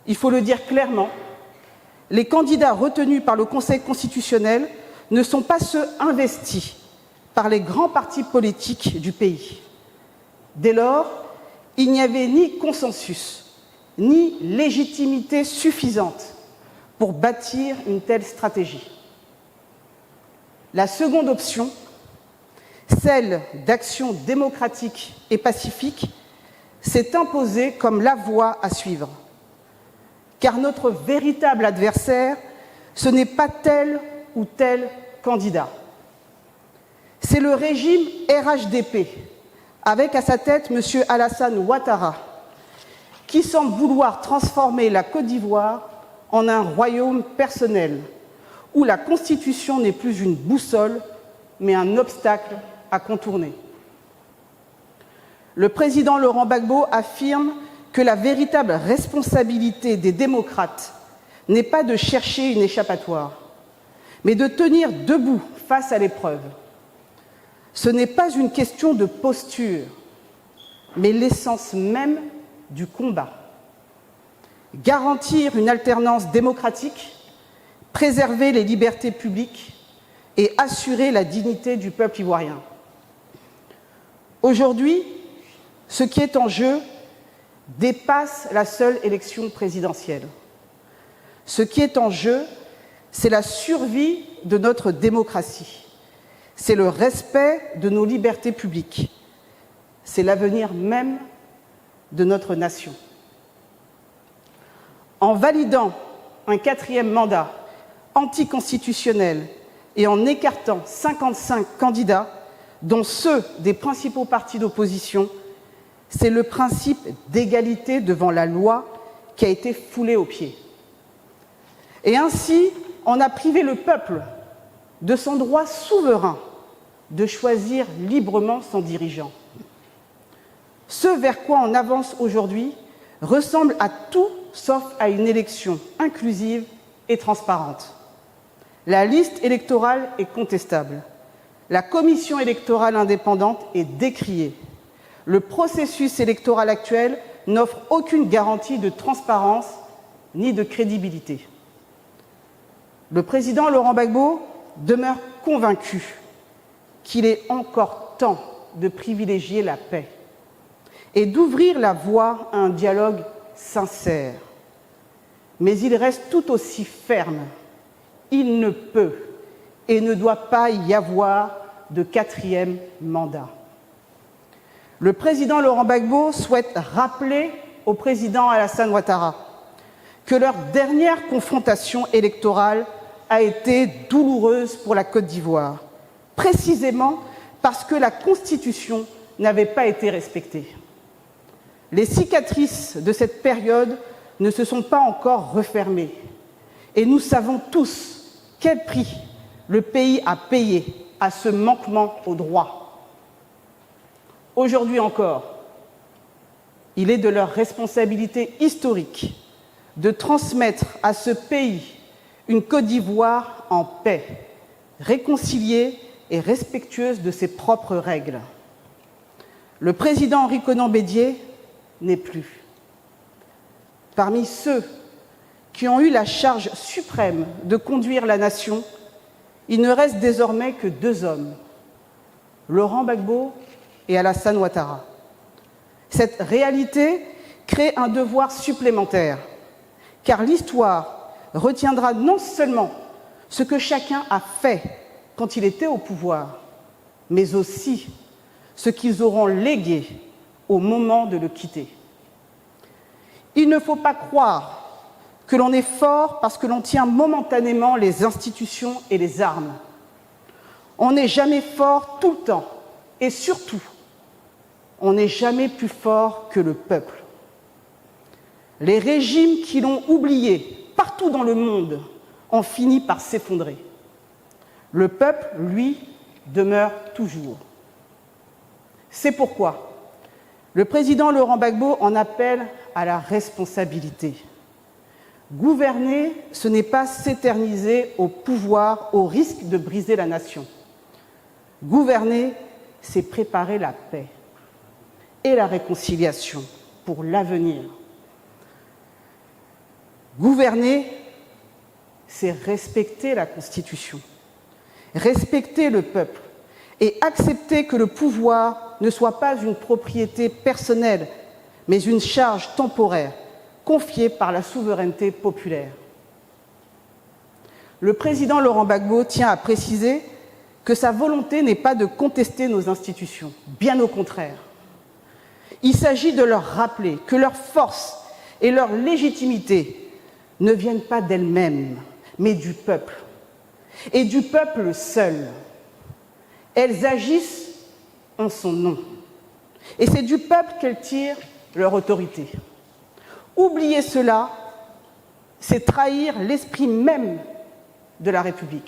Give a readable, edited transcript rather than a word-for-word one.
il faut le dire clairement, les candidats retenus par le Conseil constitutionnel ne sont pas ceux investis par les grands partis politiques du pays. Dès lors, il n'y avait ni consensus, ni légitimité suffisante pour bâtir une telle stratégie. La seconde option, celle d'action démocratique et pacifique, s'est imposée comme la voie à suivre. Car notre véritable adversaire, ce n'est pas tel ou tel candidat. C'est le régime RHDP, avec à sa tête M. Alassane Ouattara, qui semble vouloir transformer la Côte d'Ivoire en un royaume personnel, où la Constitution n'est plus une boussole, mais un obstacle à contourner. Le président Laurent Gbagbo affirme que la véritable responsabilité des démocrates n'est pas de chercher une échappatoire, mais de tenir debout face à l'épreuve. Ce n'est pas une question de posture, mais l'essence même du combat. Garantir une alternance démocratique, préserver les libertés publiques et assurer la dignité du peuple ivoirien. Aujourd'hui, ce qui est en jeu dépasse la seule élection présidentielle. Ce qui est en jeu, c'est la survie de notre démocratie. C'est le respect de nos libertés publiques. C'est l'avenir même de notre nation. En validant un 4e mandat anticonstitutionnel et en écartant 55 candidats, dont ceux des principaux partis d'opposition, c'est le principe d'égalité devant la loi qui a été foulé aux pieds. Et ainsi, on a privé le peuple de son droit souverain de choisir librement son dirigeant. Ce vers quoi on avance aujourd'hui ressemble à tout sauf à une élection inclusive et transparente. La liste électorale est contestable. La commission électorale indépendante est décriée. Le processus électoral actuel n'offre aucune garantie de transparence ni de crédibilité. Le président Laurent Gbagbo demeure convaincu qu'il est encore temps de privilégier la paix et d'ouvrir la voie à un dialogue sincère. Mais il reste tout aussi ferme. Il ne peut et ne doit pas y avoir de 4e mandat. Le président Laurent Gbagbo souhaite rappeler au président Alassane Ouattara que leur dernière confrontation électorale a été douloureuse pour la Côte d'Ivoire, précisément parce que la Constitution n'avait pas été respectée. Les cicatrices de cette période ne se sont pas encore refermées et nous savons tous quel prix le pays a payé à ce manquement au droit. Aujourd'hui encore, il est de leur responsabilité historique de transmettre à ce pays une Côte d'Ivoire en paix, réconciliée et respectueuse de ses propres règles. Le président Henri Konan Bédié n'est plus. Parmi ceux qui ont eu la charge suprême de conduire la nation, il ne reste désormais que 2 hommes, Laurent Gbagbo et Alassane Ouattara. Cette réalité crée un devoir supplémentaire, car l'histoire retiendra non seulement ce que chacun a fait quand il était au pouvoir, mais aussi ce qu'ils auront légué au moment de le quitter. Il ne faut pas croire que l'on est fort parce que l'on tient momentanément les institutions et les armes. On n'est jamais fort tout le temps, et surtout, on n'est jamais plus fort que le peuple. Les régimes qui l'ont oublié partout dans le monde ont fini par s'effondrer. Le peuple, lui, demeure toujours. C'est pourquoi le président Laurent Gbagbo en appelle à la responsabilité. Gouverner, ce n'est pas s'éterniser au pouvoir au risque de briser la nation. Gouverner, c'est préparer la paix et la réconciliation pour l'avenir. Gouverner, c'est respecter la Constitution, respecter le peuple et accepter que le pouvoir ne soit pas une propriété personnelle, mais une charge temporaire confiée par la souveraineté populaire. Le président Laurent Gbagbo tient à préciser que sa volonté n'est pas de contester nos institutions, bien au contraire. Il s'agit de leur rappeler que leur force et leur légitimité ne viennent pas d'elles-mêmes, mais du peuple, et du peuple seul. Elles agissent en son nom, et c'est du peuple qu'elles tirent leur autorité. Oublier cela, c'est trahir l'esprit même de la République.